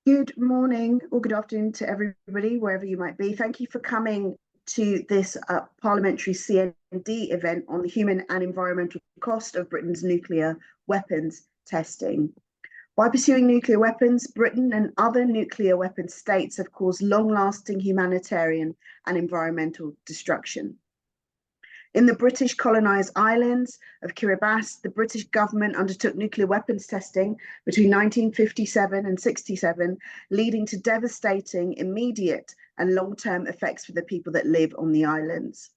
Good morning or good afternoon to everybody, wherever you might be. Thank you for coming to this Parliamentary CND event on the human and environmental cost of Britain's nuclear weapons testing. By pursuing nuclear weapons, Britain and other nuclear weapons states have caused long-lasting humanitarian and environmental destruction. In the British colonised islands of Kiribati, the British government undertook nuclear weapons testing between 1957 and 67, leading to devastating immediate and long-term effects for the people that live on the islands.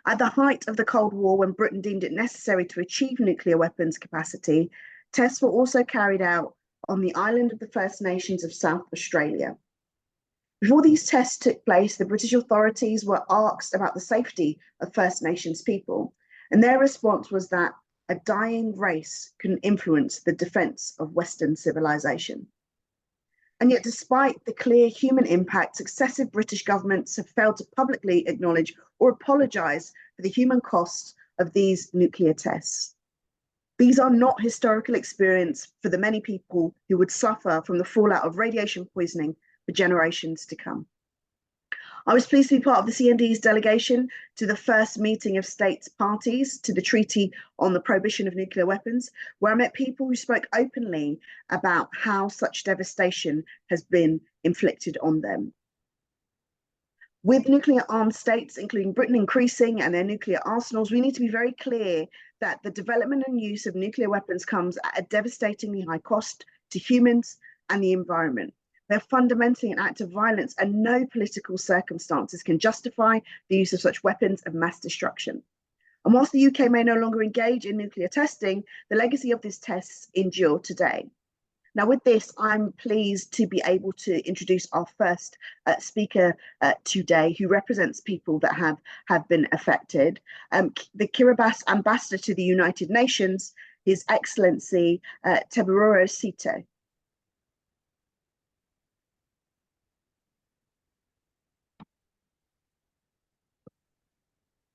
At the height of the Cold War, when Britain deemed it necessary to achieve nuclear weapons capacity, tests were also carried out on the island of the First Nations of South Australia. Before these tests took place, the British authorities were asked about the safety of First Nations people, and their response was that a dying race can influence the defence of Western civilization. And yet, despite the clear human impact, successive British governments have failed to publicly acknowledge or apologise for the human costs of these nuclear tests. These are not historical experience for the many people who would suffer from the fallout of radiation poisoning for generations to come. I was pleased to be part of the CND's delegation to the first meeting of states parties to the Treaty on the Prohibition of Nuclear Weapons, where I met people who spoke openly about how such devastation has been inflicted on them. With nuclear armed states, including Britain, increasing and their nuclear arsenals, we need to be very clear that the development and use of nuclear weapons comes at a devastatingly high cost to humans and the environment. They're fundamentally an act of violence, and no political circumstances can justify the use of such weapons of mass destruction. And whilst the UK may no longer engage in nuclear testing, the legacy of these tests endure today. Now, with this, I'm pleased to be able to introduce our first speaker today, who represents people that have been affected. The Kiribati Ambassador to the United Nations, His Excellency Teburoro Tito.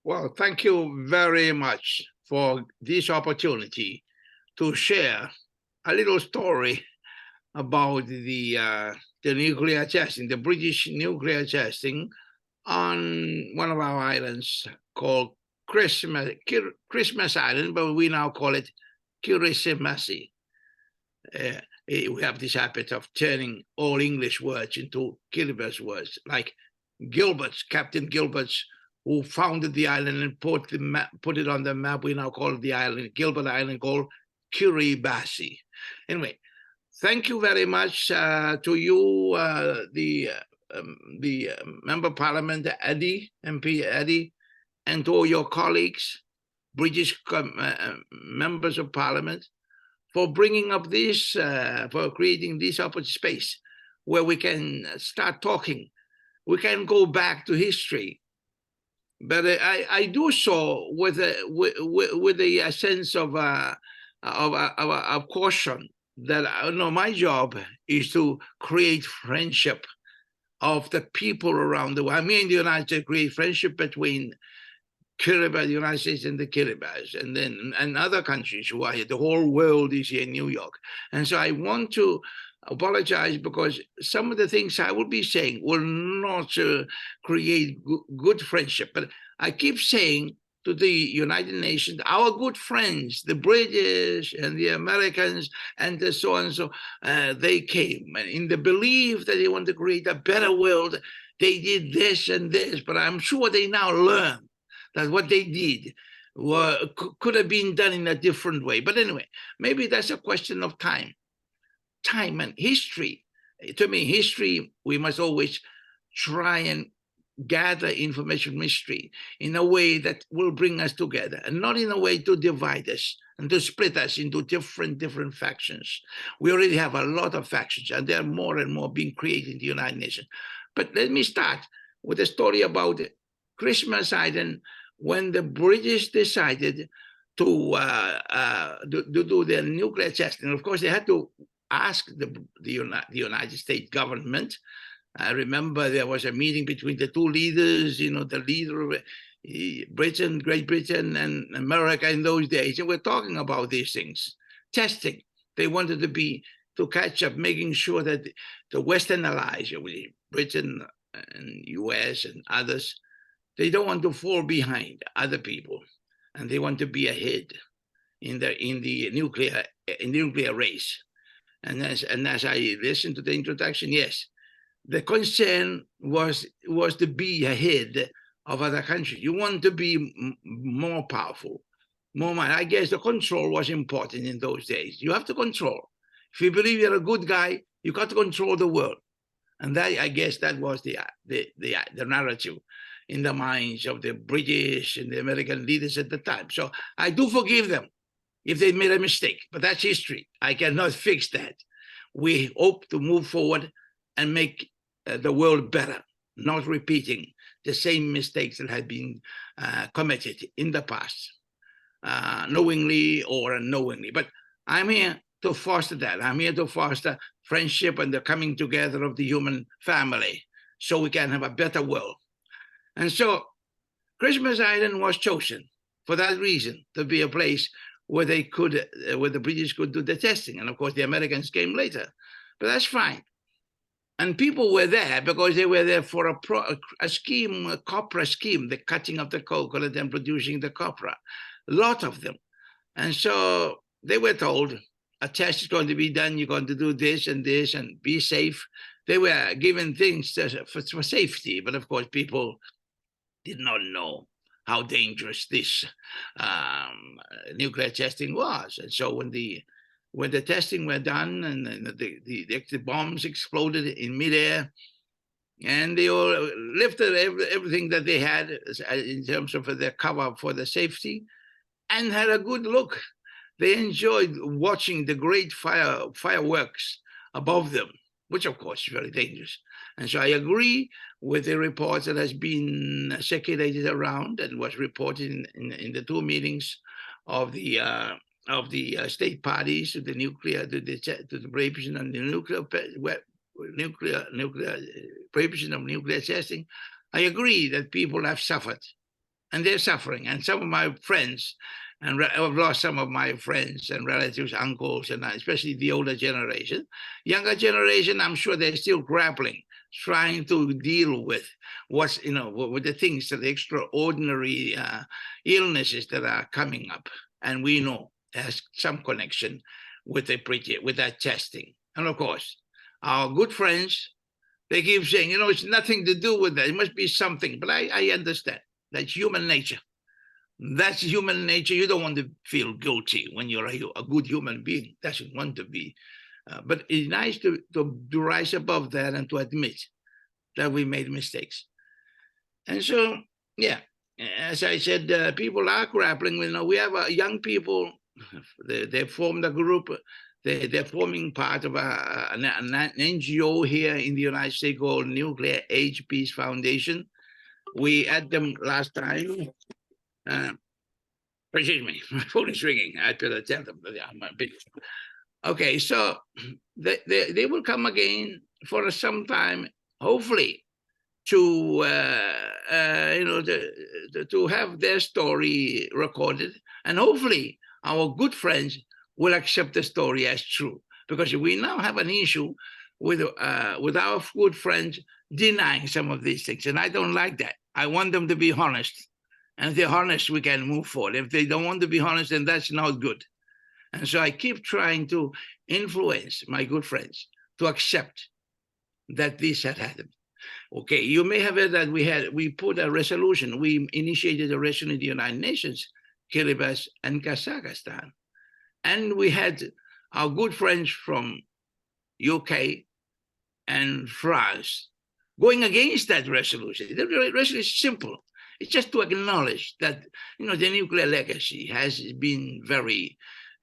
Well, thank you very much for this opportunity to share a little story about the nuclear testing, the British nuclear testing on one of our islands called Christmas Island, but we now call it Kiribati. We have this habit of turning all English words into Kiribati words, like Gilbert's, Captain Gilbert's, who founded the island and put it on the map. We now call it the island, Gilbert Island, called Kiribati. Anyway, thank you very much to you, the Member of Parliament, Addy MP, Addy, and to all your colleagues, British members of Parliament, for bringing up this, for creating this opportunity space where we can start talking. We can go back to history. But I do so with a sense of caution that my job is to create friendship of the people around the world. I mean, the United States, create friendship between Kiribati, the United States, and the Kiribati, and other countries who are here. The whole world is here in New York, and so I want to apologize because some of the things I will be saying will not create good friendship. But I keep saying to the United Nations, our good friends, the British and the Americans and the so and so, they came in the belief that they want to create a better world. They did this and this, but I'm sure they now learn that what they did could have been done in a different way. But anyway, maybe that's a question of time. Time and history. To me, history, we must always try and gather information from history in a way that will bring us together, and not in a way to divide us and to split us into different factions. We already have a lot of factions, and there are more and more being created in the United Nations. But let me start with a story about Christmas Island, when the British decided to do their nuclear testing. Of course, they had to ask the United States government. I remember there was a meeting between the two leaders, the leader of Britain, Great Britain, and America in those days, and we're talking about these things. Testing. They wanted to to catch up, making sure that the Western allies, Britain and US and others, they don't want to fall behind other people, and they want to be ahead in the nuclear race. And as I listened to the introduction, yes, the concern was to be ahead of other countries. You want to be more powerful, more. I guess the control was important in those days. You have to control. If you believe you're a good guy, you got to control the world, and that, I guess, that was the narrative in the minds of the British and the American leaders at the time. So I do forgive them if they made a mistake, but that's history. I cannot fix that. We hope to move forward and make the world better, not repeating the same mistakes that had been committed in the past, knowingly or unknowingly. But I'm here to foster that. I'm here to foster friendship and the coming together of the human family so we can have a better world. And so Christmas Island was chosen for that reason, to be a place where they could, where the British could do the testing. And of course, the Americans came later, but that's fine. And people were there because they were there for a scheme, a copra scheme, the cutting of the coconut and producing the copra, a lot of them. And so they were told, a test is going to be done, you're going to do this and be safe. They were given things for safety, but of course, people did not know how dangerous this nuclear testing was. And so when the testing were done and the bombs exploded in midair, and they all lifted everything that they had in terms of their cover for the safety and had a good look. They enjoyed watching the great fireworks above them, which of course is very dangerous. And so I agree with the reports that has been circulated around and was reported in the two meetings of the state parties to the nuclear, to the prohibition on the prohibition of nuclear testing. I agree that people have suffered, and they're suffering. And some of my friends, and I've lost some of my friends and relatives, uncles, and especially the older generation. Younger generation, I'm sure they're still grappling, trying to deal with what's, with the things, the extraordinary illnesses that are coming up. And we know there's some connection with that testing. And of course, our good friends, they keep saying, it's nothing to do with that. It must be something. But I understand. That's human nature. That's human nature. You don't want to feel guilty when you're a good human being. Doesn't want to be. But it's nice to rise above that and to admit that we made mistakes. And so, yeah, as I said, people are grappling with, we have young people, they formed a group, they're forming part of an NGO here in the United States called Nuclear Age Peace Foundation. We had them last time. Excuse me, my phone is ringing. I better tell them. I'm a bit. Okay, so they will come again for some time, hopefully, to to have their story recorded, and hopefully our good friends will accept the story as true, because we now have an issue with our good friends denying some of these things, and I don't like that. I want them to be honest. And if they're honest, we can move forward. If they don't want to be honest, then that's not good. And so I keep trying to influence my good friends to accept that this had happened. Okay, you may have heard that we put a resolution. We initiated a resolution in the United Nations, Kiribati and Kazakhstan. And we had our good friends from UK and France going against that resolution. The resolution is simple. It's just to acknowledge that, the nuclear legacy has been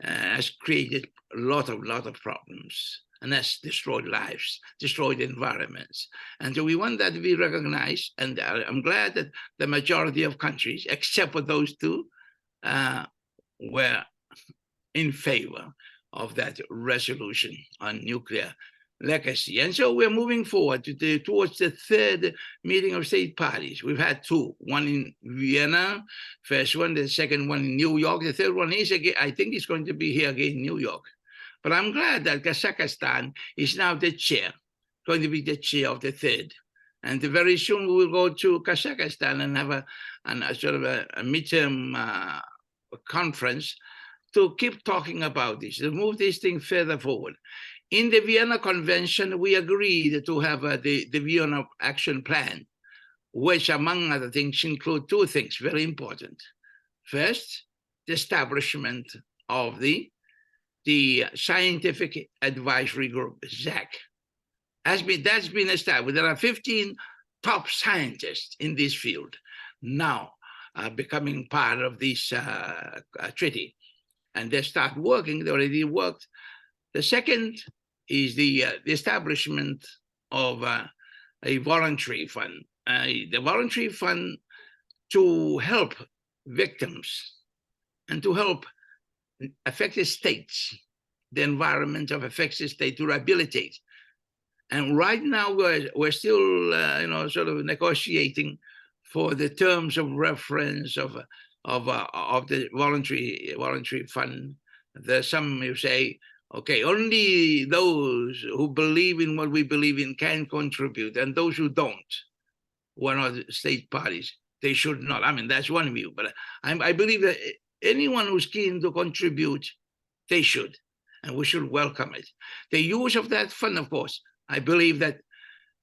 has created a lot of problems, and has destroyed lives, destroyed environments. And so we want that to be recognized. And I'm glad that the majority of countries, except for those two, were in favor of that resolution on nuclear legacy. And so we're moving forward towards the third meeting of state parties. We've had two, one in Vienna, first one, the second one in New York. The third one is, again, I think it's going to be here again in New York. But I'm glad that Kazakhstan is now the chair, going to be the chair of the third. And very soon we will go to Kazakhstan and have a sort of a midterm conference to keep talking about this, to move this thing further forward. In the Vienna Convention, we agreed to have the Vienna Action Plan, which, among other things, include two things very important. First, the establishment of the Scientific Advisory Group, ZAC. That's been established. There are 15 top scientists in this field now becoming part of this treaty. And they start working, they already worked. The second is the establishment of a voluntary fund. The voluntary fund to help victims and to help affected states, the environment of affected states, to rehabilitate. And right now we're still, sort of negotiating for the terms of reference of the voluntary fund. There's some who say, okay, only those who believe in what we believe in can contribute, and those who don't, who are not state parties, they should not. I mean, that's one view, but I believe that anyone who's keen to contribute, they should, and we should welcome it. The use of that fund, of course, I believe that,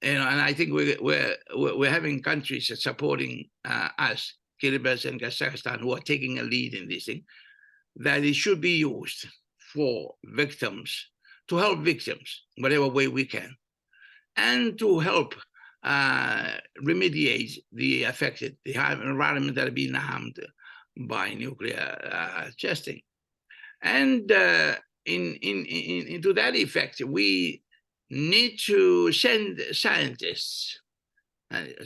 and I think we're having countries supporting us, Kiribati and Kazakhstan, who are taking a lead in this thing, that it should be used for victims, to help victims, whatever way we can, and to help remediate the affected, the environment that have been harmed by nuclear testing. And into that effect, we need to send scientists.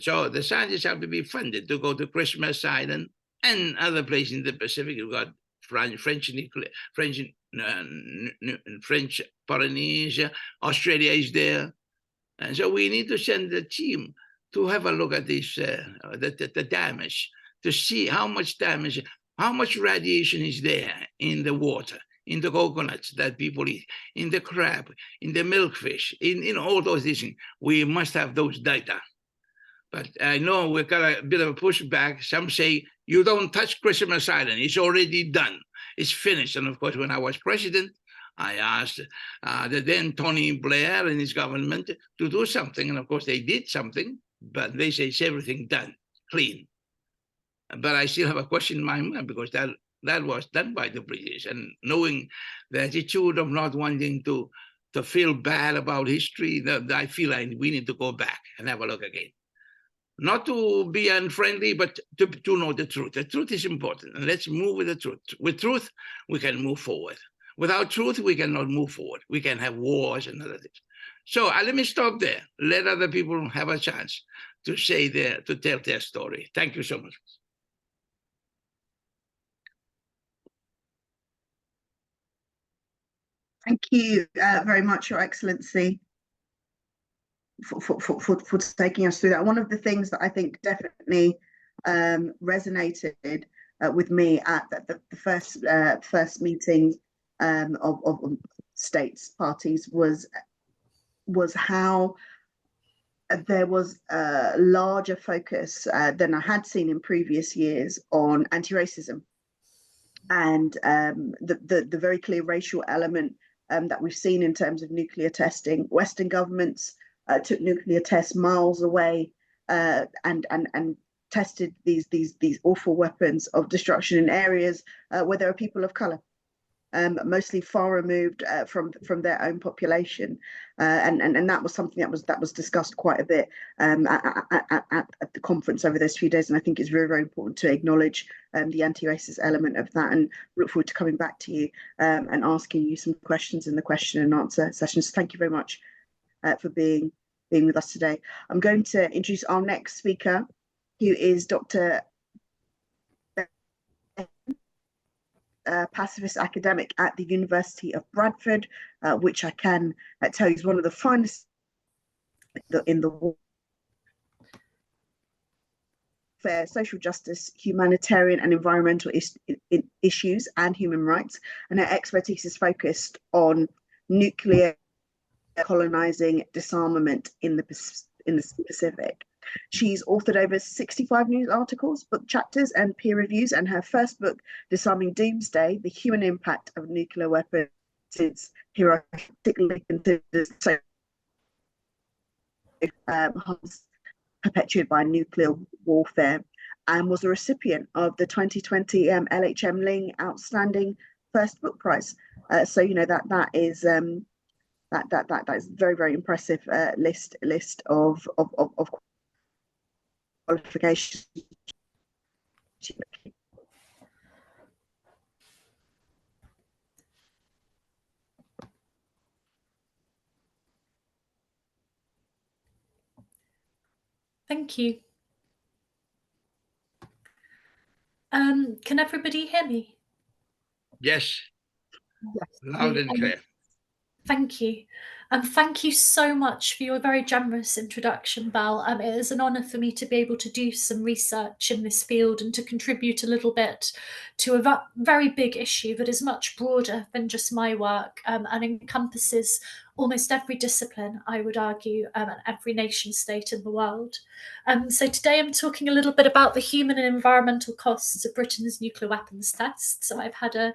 So the scientists have to be funded to go to Christmas Island and other places in the Pacific. You've got French Polynesia, Australia is there. And so we need to send the team to have a look at this, the damage, to see how much damage, how much radiation is there in the water, in the coconuts that people eat, in the crab, in the milkfish, in all those things. We must have those data. But I know we've got a bit of a pushback. Some say, you don't touch Christmas Island. It's already done. It's finished. And of course, when I was president, I asked the then Tony Blair and his government to do something. And of course, they did something, but they say it's everything done, clean. But I still have a question in my mind, because that was done by the British. And knowing the attitude of not wanting to feel bad about history, I feel like we need to go back and have a look again. Not to be unfriendly, but to know the truth. The truth is important, and let's move with the truth. With truth, we can move forward. Without truth, we cannot move forward. We can have wars and other things. So let me stop there. Let other people have a chance to to tell their story. Thank you so much. Thank you very much, Your Excellency, for taking us through that. One of the things that I think definitely resonated with me at the first meeting of states parties was how there was a larger focus than I had seen in previous years on anti-racism, and the very clear racial element that we've seen in terms of nuclear testing. Western governments took nuclear tests miles away and tested these awful weapons of destruction in areas where there are people of color, mostly far removed from their own population, and that was something that was discussed quite a bit at the conference over those few days. And I think it's very, very important to acknowledge the anti-racist element of that, and look forward to coming back to you and asking you some questions in the question and answer sessions. Thank you very much for being with us today. I'm going to introduce our next speaker, who is Dr. Pacifist academic at the University of Bradford, which I can tell you is one of the finest in the world. For social justice, humanitarian and environmental issues and human rights, and her expertise is focused on nuclear colonizing disarmament in the Pacific. She's authored over 65 news articles, book chapters, and peer reviews, and her first book, Disarming Doomsday: The Human Impact of Nuclear Weapons, is heroically considered perpetuated by nuclear warfare, and was a recipient of the 2020 LHM Ling Outstanding First Book Prize. So you know that is that is very, very impressive list of qualifications. Thank you. Can everybody hear me? Yes. Yes. Loud and clear. Thank you. And thank you so much for your very generous introduction, Bell. It is an honour for me to be able to do some research in this field and to contribute a little bit to a very big issue that is much broader than just my work and encompasses almost every discipline, I would argue, and every nation state in the world. So today I'm talking a little bit about the human and environmental costs of Britain's nuclear weapons tests. So I've had a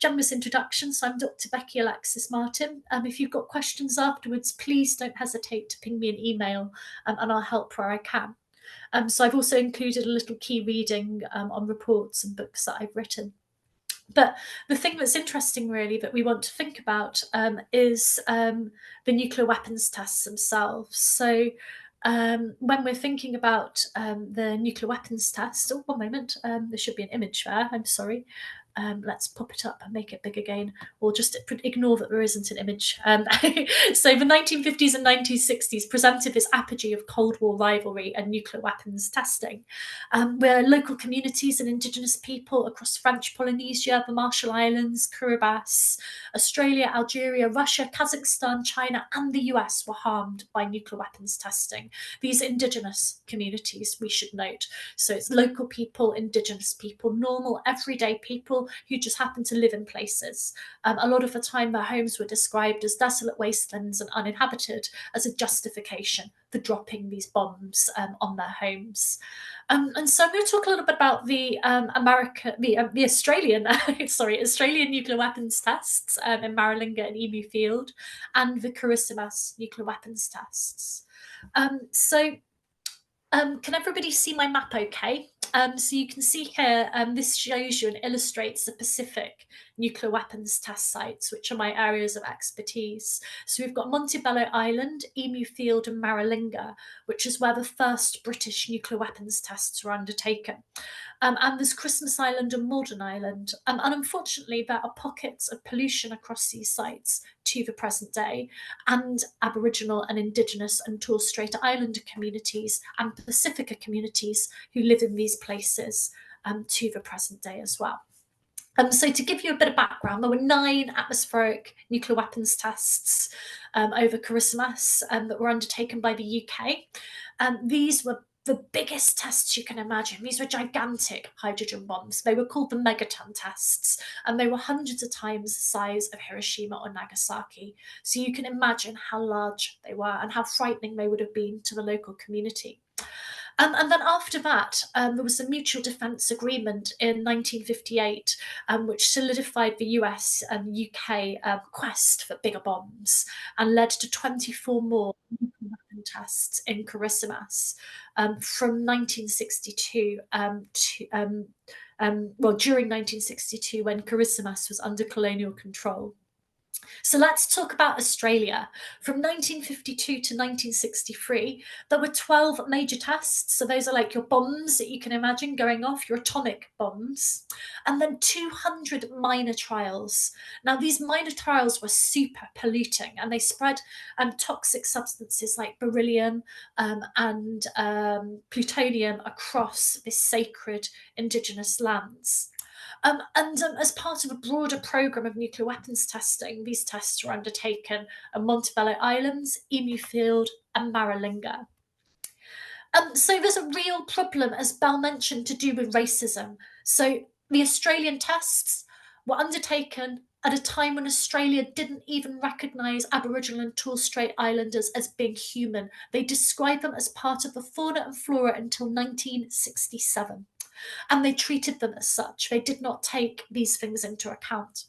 generous introduction. So I'm Dr. Becky Alexis-Martin. If you've got questions afterwards, please don't hesitate to ping me an email and I'll help where I can. So I've also included a little key reading on reports and books that I've written. But the thing that's interesting really that we want to think about is the nuclear weapons tests themselves. So when we're thinking about the nuclear weapons test, oh, one moment, there should be an image there, I'm sorry. Let's pop it up and make it big again, or just ignore that there isn't an image. So the 1950s and 1960s presented this apogee of Cold War rivalry and nuclear weapons testing, where local communities and indigenous people across French Polynesia, the Marshall Islands, Kiribati, Australia, Algeria, Russia, Kazakhstan, China, and the US were harmed by nuclear weapons testing. These indigenous communities, we should note. So it's local people, indigenous people, normal, everyday people who just happen to live in places. A lot of the time their homes were described as desolate wastelands and uninhabited as a justification for dropping these bombs on their homes. And so I'm going to talk a little bit about the Australian, Australian nuclear weapons tests in Maralinga and Emu Field, and the Kiribati nuclear weapons tests. Can everybody see my map okay? So you can see here, this shows you and illustrates the Pacific nuclear weapons test sites, which are my areas of expertise. So we've got Montebello Island, Emu Field and Maralinga, which is where the first British nuclear weapons tests were undertaken. And there's Christmas Island and Malden Island. And unfortunately, there are pockets of pollution across these sites to the present day, and Aboriginal and Indigenous and Torres Strait Islander communities and Pacifica communities who live in these places to the present day as well. So to give you a bit of background, there were 9 atmospheric nuclear weapons tests over Kiribati that were undertaken by the UK. These were the biggest tests you can imagine. These were gigantic hydrogen bombs. They were called the megaton tests, and they were hundreds of times the size of Hiroshima or Nagasaki. So you can imagine how large they were and how frightening they would have been to the local community. And then after that, there was a mutual defence agreement in 1958, which solidified the US and UK quest for bigger bombs and led to 24 more nuclear weapon tests in Kiribati from 1962 during 1962 when Kiribati was under colonial control. So let's talk about Australia. From 1952 to 1963, there were 12 major tests. So those are like your bombs that you can imagine going off, your atomic bombs, and then 200 minor trials. Now, these minor trials were super polluting, and they spread toxic substances like beryllium and plutonium across this sacred indigenous lands. As part of a broader programme of nuclear weapons testing, these tests were undertaken at Montebello Islands, Emu Field and Maralinga. So there's a real problem, as Bell mentioned, to do with racism. So the Australian tests were undertaken at a time when Australia didn't even recognise Aboriginal and Torres Strait Islanders as being human. They described them as part of the fauna and flora until 1967, and they treated them as such. They did not take these things into account.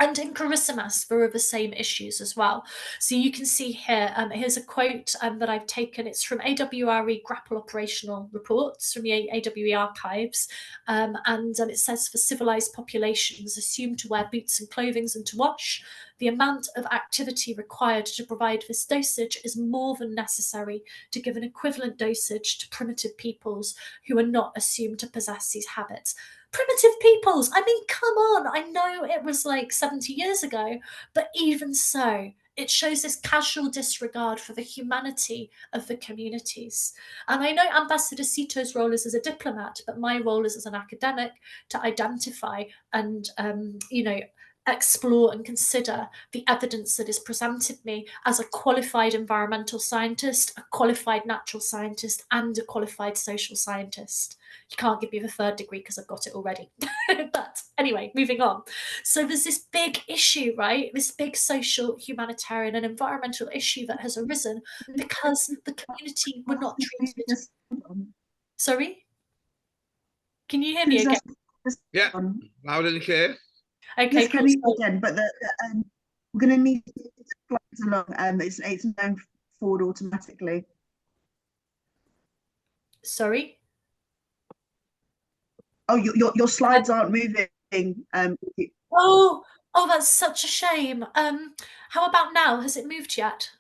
And in Kiribati, there are the same issues as well. So you can see here, here's a quote that I've taken. It's from AWRE Grapple Operational Reports from the AWE archives. And it says, for civilised populations assumed to wear boots and clothing and to wash, the amount of activity required to provide this dosage is more than necessary to give an equivalent dosage to primitive peoples who are not assumed to possess these habits. Primitive peoples, I mean, come on, I know it was like 70 years ago, but even so, it shows this casual disregard for the humanity of the communities. And I know Ambassador Tito's role is as a diplomat, but my role is as an academic to identify and, explore and consider the evidence that is presented me as a qualified environmental scientist, a qualified natural scientist, and a qualified social scientist. You can't give me the third degree because I've got it already. But anyway, moving on. So there's this big issue, right? This big social, humanitarian, and environmental issue that has arisen because the community were not treated. Sorry? Can you hear me again? Yeah, loud and clear. Okay, just coming again, but we're going to need to slides along. It's moving forward automatically. Sorry? Oh, your slides aren't moving. Oh, that's such a shame. How about now? Has it moved yet?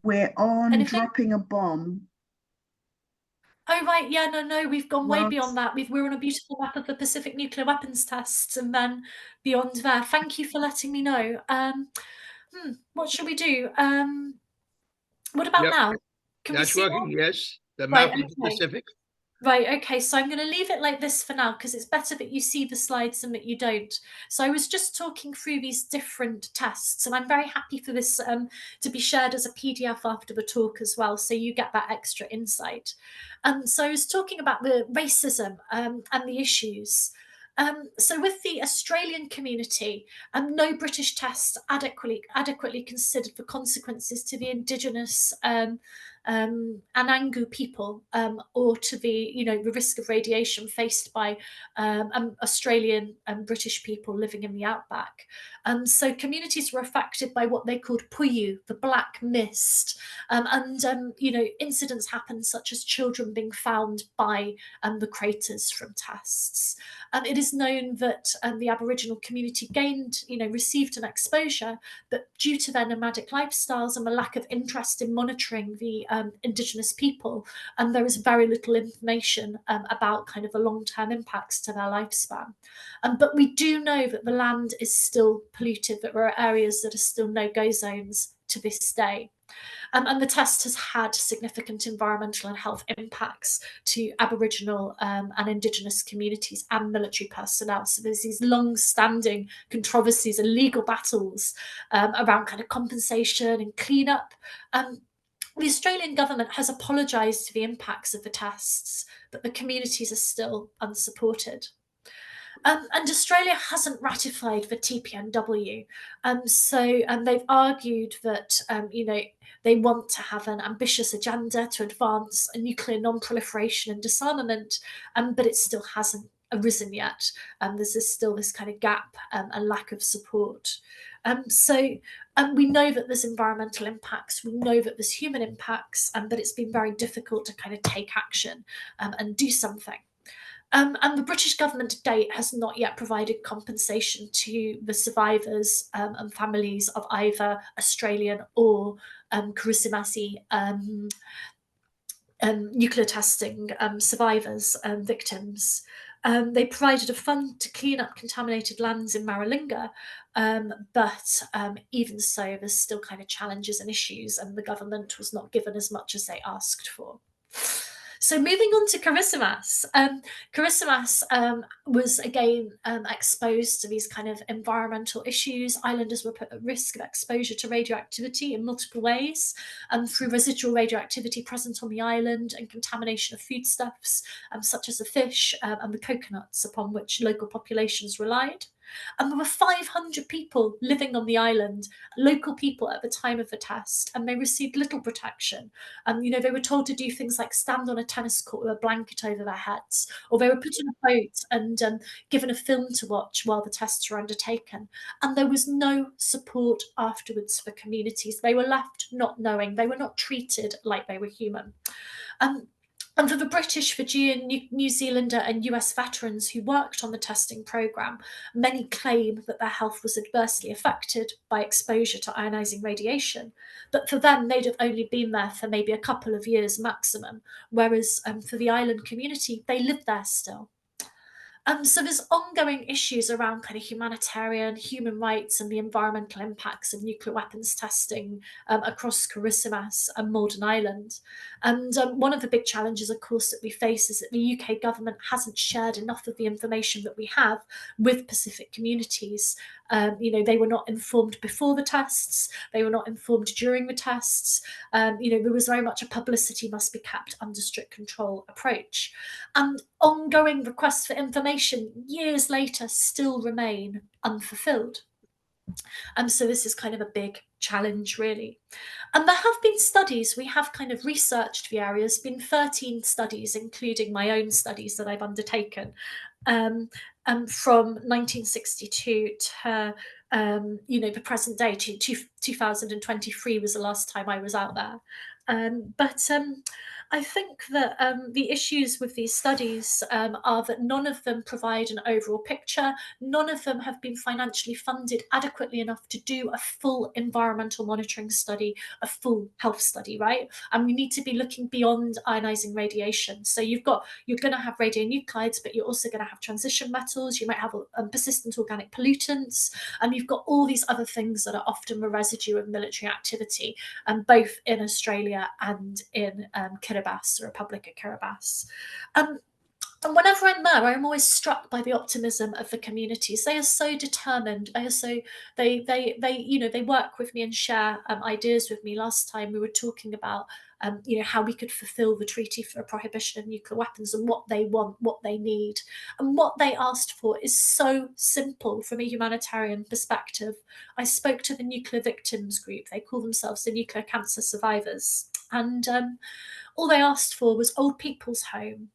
We're on Anything? dropping a bomb. Oh, right. Yeah, no, we've gone way beyond that. We're on a beautiful map of the Pacific nuclear weapons tests and then beyond there. Thank you for letting me know. What should we do? What about now? Can we see working, more? yes. The map Right, of the Pacific. Right, okay, so I'm going to leave it like this for now because it's better that you see the slides than that you don't. So I was just talking through these different tests, and I'm very happy for this to be shared as a PDF after the talk as well, so you get that extra insight. So I was talking about the racism and the issues. So with the Australian community, no British tests adequately considered the consequences to the indigenous Anangu people, or to the risk of radiation faced by Australian and British people living in the outback. So communities were affected by what they called puyu, the black mist, and incidents happened such as children being found by the craters from tests. It is known that the Aboriginal community received an exposure, but due to their nomadic lifestyles and the lack of interest in monitoring the indigenous people, and there is very little information about kind of the long-term impacts to their lifespan. But we do know that the land is still polluted, that there are areas that are still no-go zones to this day. And the test has had significant environmental and health impacts to Aboriginal and Indigenous communities and military personnel. So there's these long-standing controversies and legal battles around kind of compensation and cleanup. The Australian government has apologised for the impacts of the tests, but the communities are still unsupported. And Australia hasn't ratified the TPNW. So they've argued that, they want to have an ambitious agenda to advance a nuclear non-proliferation and disarmament, but it still hasn't arisen yet. There's still this kind of gap and lack of support. So we know that there's environmental impacts, we know that there's human impacts, but it's been very difficult to kind of take action and do something. And the British government to date has not yet provided compensation to the survivors and families of either Australian or Kiribati nuclear testing survivors and victims. They provided a fund to clean up contaminated lands in Maralinga, but even so, there's still kind of challenges and issues, and the government was not given as much as they asked for. So moving on to Karissimas. Karissimas was again exposed to these kind of environmental issues. Islanders were put at risk of exposure to radioactivity in multiple ways, through residual radioactivity present on the island and contamination of foodstuffs, such as the fish and the coconuts upon which local populations relied. And there were 500 people living on the island, local people at the time of the test, and they received little protection. They were told to do things like stand on a tennis court with a blanket over their heads, or they were put in a boat and given a film to watch while the tests were undertaken. And there was no support afterwards for communities. They were left not knowing. They were not treated like they were human. And for the British, Fijian, New Zealander and US veterans who worked on the testing programme, many claim that their health was adversely affected by exposure to ionising radiation. But for them, they'd have only been there for maybe a couple of years maximum, whereas for the island community, they lived there still. So there's ongoing issues around kind of humanitarian, human rights and the environmental impacts of nuclear weapons testing across Karissimas and Malden Island. And one of the big challenges, of course, that we face is that the UK government hasn't shared enough of the information that we have with Pacific communities. They were not informed before the tests, they were not informed during the tests. There was very much a publicity must be kept under strict control approach. And ongoing requests for information years later still remain unfulfilled. So this is kind of a big challenge, really. And there have been studies, we have kind of researched the area. There's been 13 studies, including my own studies that I've undertaken, from 1962 to the present day, to 2023 was the last time I was out there. I think that the issues with these studies are that none of them provide an overall picture. None of them have been financially funded adequately enough to do a full environmental monitoring study, a full health study, right? And we need to be looking beyond ionising radiation. So you're going to have radionuclides, but you're also going to have transition metals. You might have persistent organic pollutants, and you've got all these other things that are often the residue of military activity, both in Australia and in Kiribati, the Republic of Kiribati. And whenever I'm there, I'm always struck by the optimism of the communities. They are so determined. They work with me and share ideas with me. Last time we were talking about how we could fulfill the treaty for a prohibition of nuclear weapons and what they want, what they need. And what they asked for is so simple from a humanitarian perspective. I spoke to the nuclear victims group. They call themselves the nuclear cancer survivors. And all they asked for was old people's homes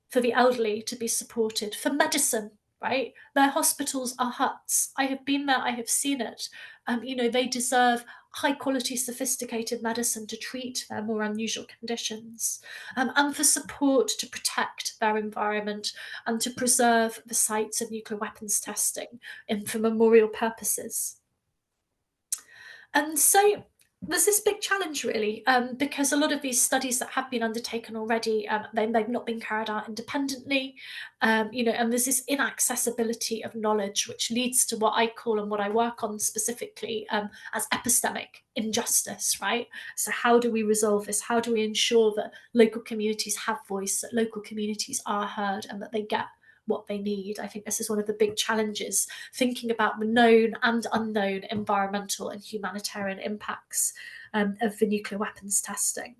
for the elderly to be supported, for medicine, right? Their hospitals are huts. I have been there, I have seen it. They deserve high quality, sophisticated medicine to treat their more unusual conditions, and for support to protect their environment and to preserve the sites of nuclear weapons testing for memorial purposes. And so there's this big challenge, really, because a lot of these studies that have been undertaken already, they've not been carried out independently, and there's this inaccessibility of knowledge, which leads to what I call and what I work on specifically as epistemic injustice, right? So how do we resolve this? How do we ensure that local communities have voice, that local communities are heard, and that they get what they need? I think this is one of the big challenges, thinking about the known and unknown environmental and humanitarian impacts of the nuclear weapons testing.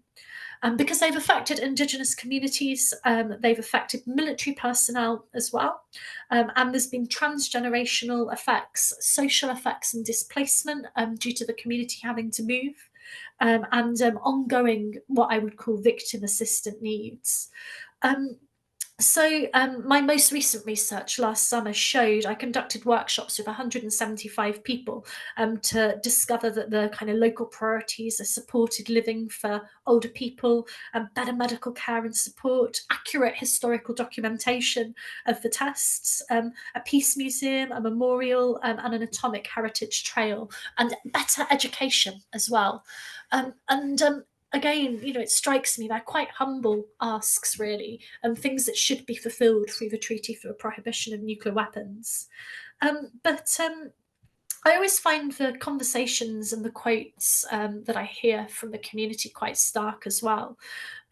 Because they've affected indigenous communities, they've affected military personnel as well, and there's been transgenerational effects, social effects and displacement due to the community having to move, and ongoing what I would call victim assistant needs. So my most recent research last summer showed, I conducted workshops with 175 people to discover that the kind of local priorities are supported living for older people, better medical care and support, accurate historical documentation of the tests, a peace museum, a memorial, and an atomic heritage trail, and better education as well. Again, it strikes me they're quite humble asks, really, and things that should be fulfilled through the Treaty for the Prohibition of Nuclear Weapons. But I always find the conversations and the quotes that I hear from the community quite stark as well.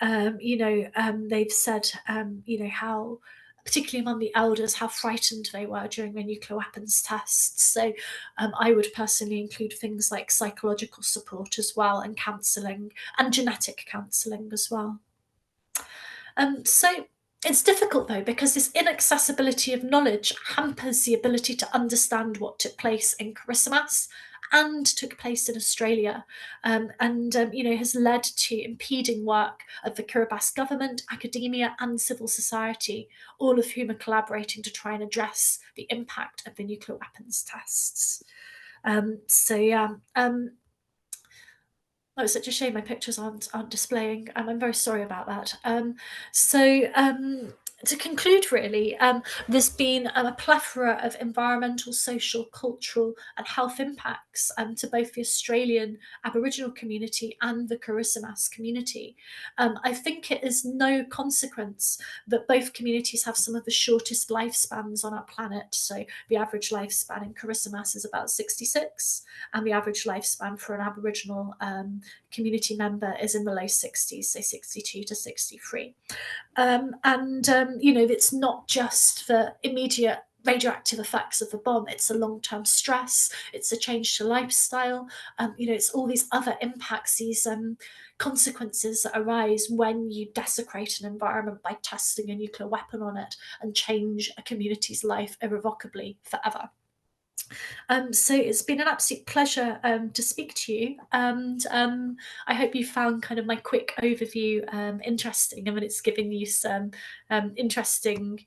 They've said, how, particularly among the elders, how frightened they were during the nuclear weapons tests. So I would personally include things like psychological support as well, and counselling, and genetic counselling as well. So it's difficult though, because this inaccessibility of knowledge hampers the ability to understand what took place in Christmas and took place in Australia, has led to impeding work of the Kiribati government, academia and civil society, all of whom are collaborating to try and address the impact of the nuclear weapons tests. Oh, it's such a shame my pictures aren't displaying. I'm very sorry about that. To conclude, really, there's been a plethora of environmental, social, cultural, and health impacts to both the Australian Aboriginal community and the Christmas community. I think it is no consequence that both communities have some of the shortest lifespans on our planet. So the average lifespan in Christmas is about 66, and the average lifespan for an Aboriginal community member is in the low 60s, say 62 to 63. It's not just the immediate radioactive effects of the bomb, it's a long-term stress, it's a change to lifestyle, it's all these other impacts, these consequences that arise when you desecrate an environment by testing a nuclear weapon on it and change a community's life irrevocably forever. So it's been an absolute pleasure to speak to you, and I hope you found kind of my quick overview interesting. I mean, it's giving you some interesting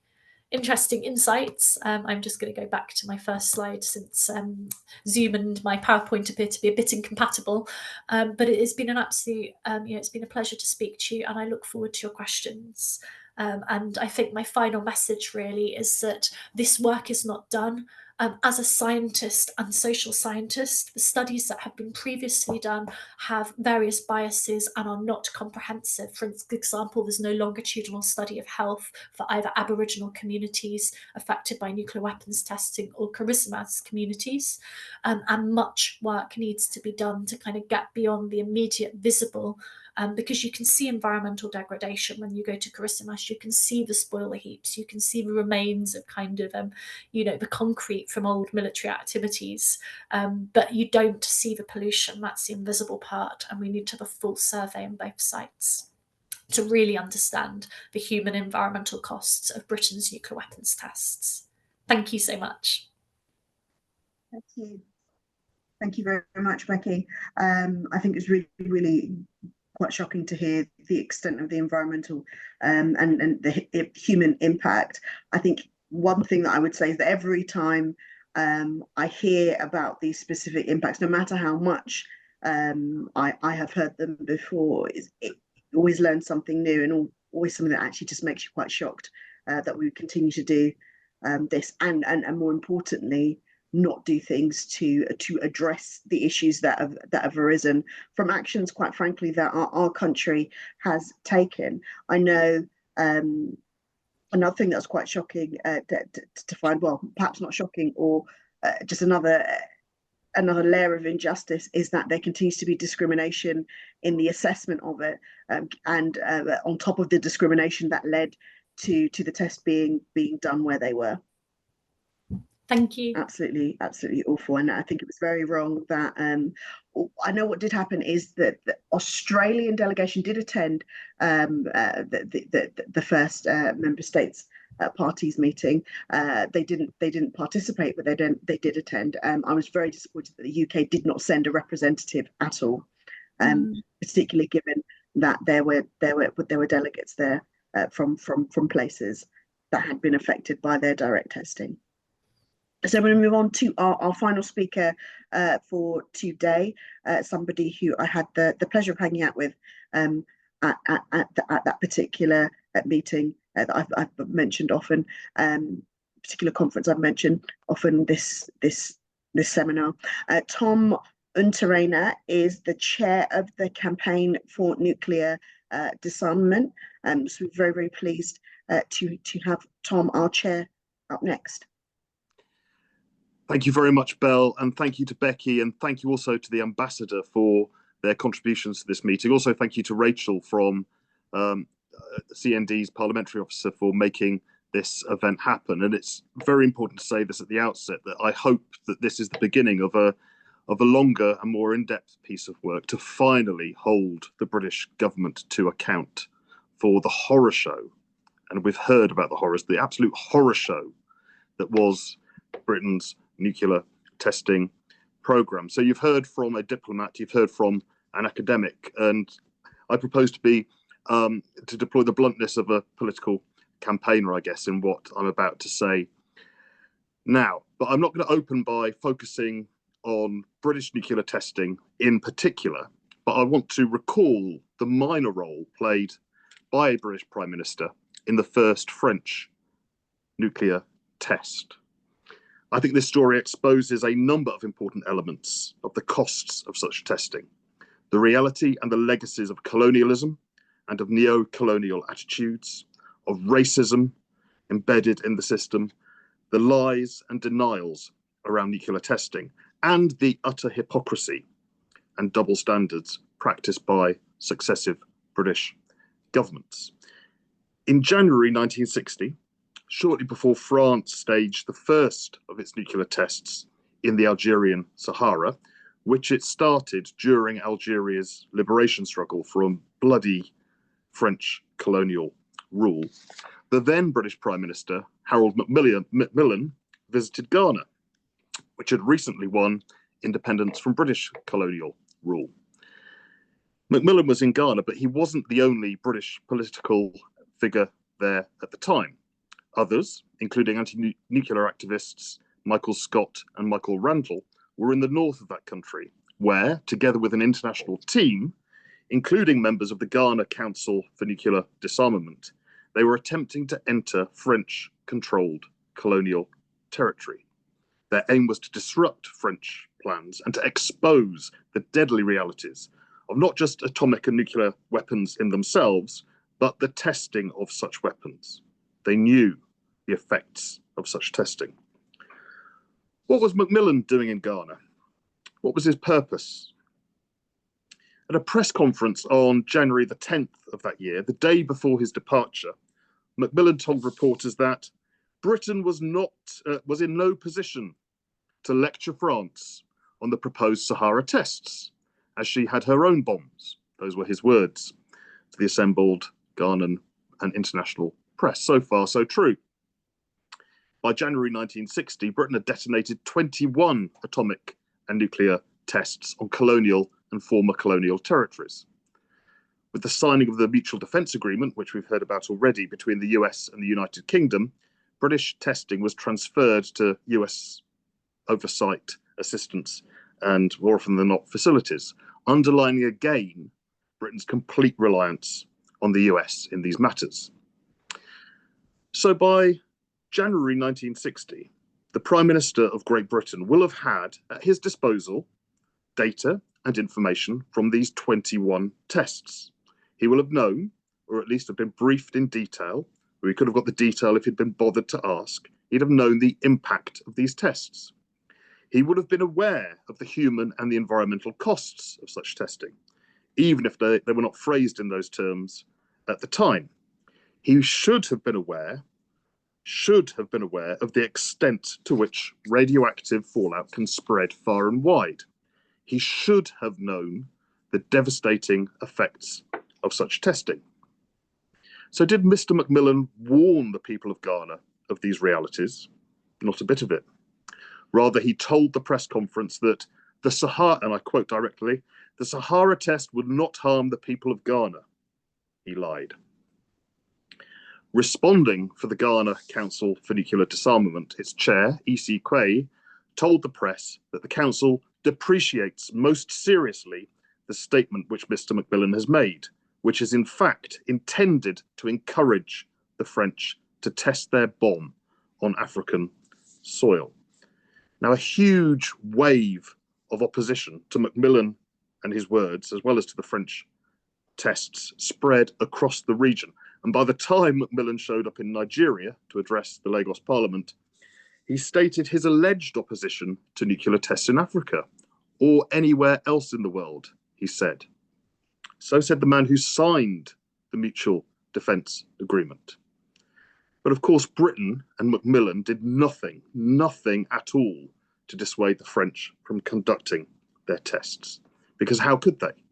insights. I'm just going to go back to my first slide, since Zoom and my PowerPoint appear to be a bit incompatible. But it has been an absolute, it's been a pleasure to speak to you, and I look forward to your questions. And I think my final message really is that this work is not done. As a scientist and social scientist, the studies that have been previously done have various biases and are not comprehensive. For example, there's no longitudinal study of health for either Aboriginal communities affected by nuclear weapons testing or Christmas communities, and much work needs to be done to kind of get beyond the immediate visible, because you can see environmental degradation when you go to Christmas. You can see the spoiler heaps, you can see the remains of kind of, the concrete from old military activities, but you don't see the pollution. That's the invisible part, and we need to have a full survey on both sites to really understand the human environmental costs of Britain's nuclear weapons tests. Thank you so much. Thank you. Thank you very much, Becky. I think it's really, really quite shocking to hear the extent of the environmental and the human impact. I think one thing that I would say is that every time I hear about these specific impacts, no matter how much I have heard them before, it always learn something new, and always something that actually just makes you quite shocked that we would continue to do this, and more importantly, not do things to address the issues that have arisen from actions, quite frankly, that our country has taken. I know another thing that's quite shocking to find, well, perhaps not shocking, or just another layer of injustice, is that there continues to be discrimination in the assessment of it, and on top of the discrimination that led to the test being done where they were. Thank you. Absolutely awful. And I think it was very wrong that I know what did happen is that the Australian delegation did attend the first member states parties meeting. They didn't participate, but they did attend. I was very disappointed that the UK did not send a representative at all, particularly given that there were delegates there from places that had been affected by their direct testing. So I'm going to move on to our final speaker for today, somebody who I had the pleasure of hanging out with at that particular meeting that I've mentioned often, particular conference I've mentioned often this seminar. Tom Unterrainer is the chair of the Campaign for Nuclear Disarmament. So we're very, very pleased to have Tom, our chair, up next. Thank you very much, Bell, and thank you to Becky, and thank you also to the Ambassador for their contributions to this meeting. Also, thank you to Rachel from CND's Parliamentary Officer for making this event happen. And it's very important to say this at the outset, that I hope that this is the beginning of a longer and more in-depth piece of work to finally hold the British government to account for the horror show. And we've heard about the horrors, the absolute horror show that was Britain's nuclear testing program. So you've heard from a diplomat, you've heard from an academic, and I propose to deploy the bluntness of a political campaigner, I guess, in what I'm about to say now. But I'm not going to open by focusing on British nuclear testing in particular, but I want to recall the minor role played by a British Prime Minister in the first French nuclear test. I think this story exposes a number of important elements of the costs of such testing, the reality and the legacies of colonialism and of neo-colonial attitudes, of racism embedded in the system, the lies and denials around nuclear testing, and the utter hypocrisy and double standards practiced by successive British governments. In January 1960, shortly before France staged the first of its nuclear tests in the Algerian Sahara, which it started during Algeria's liberation struggle from bloody French colonial rule, the then British Prime Minister, Harold Macmillan, visited Ghana, which had recently won independence from British colonial rule. Macmillan was in Ghana, but he wasn't the only British political figure there at the time. Others, including anti-nuclear activists Michael Scott and Michael Randall, were in the north of that country, where, together with an international team, including members of the Ghana Council for Nuclear Disarmament, they were attempting to enter French-controlled colonial territory. Their aim was to disrupt French plans and to expose the deadly realities of not just atomic and nuclear weapons in themselves, but the testing of such weapons. They knew the effects of such testing. What was Macmillan doing in Ghana? What was his purpose? At a press conference on January the 10th of that year, the day before his departure, Macmillan told reporters that Britain was in no position to lecture France on the proposed Sahara tests, as she had her own bombs. Those were his words to the assembled Ghanaian and international press. So far, so true. By January 1960, Britain had detonated 21 atomic and nuclear tests on colonial and former colonial territories. With the signing of the Mutual Defence Agreement, which we've heard about already, between the US and the United Kingdom, British testing was transferred to US oversight, assistance, and more often than not, facilities, underlining again Britain's complete reliance on the US in these matters. So by January 1960, the Prime Minister of Great Britain will have had at his disposal data and information from these 21 tests. He will have known, or at least have been briefed in detail, or he could have got the detail if he'd been bothered to ask, he'd have known the impact of these tests. He would have been aware of the human and the environmental costs of such testing, even if they were not phrased in those terms at the time. He should have been aware of the extent to which radioactive fallout can spread far and wide. He should have known the devastating effects of such testing. So did Mr. Macmillan warn the people of Ghana of these realities? Not a bit of it. Rather, he told the press conference that the Sahara, and I quote directly, the Sahara test would not harm the people of Ghana. He lied. Responding for the Ghana Council for Nuclear Disarmament, its chair, E.C. Quay, told the press that the council depreciates most seriously the statement which Mr. Macmillan has made, which is in fact intended to encourage the French to test their bomb on African soil. Now, a huge wave of opposition to Macmillan and his words, as well as to the French tests, spread across the region. And by the time Macmillan showed up in Nigeria to address the Lagos Parliament, He stated his alleged opposition to nuclear tests in Africa or anywhere else in the world, he said. So said the man who signed the Mutual Defence Agreement. But of course, Britain and Macmillan did nothing at all to dissuade the French from conducting their tests. Because how could they?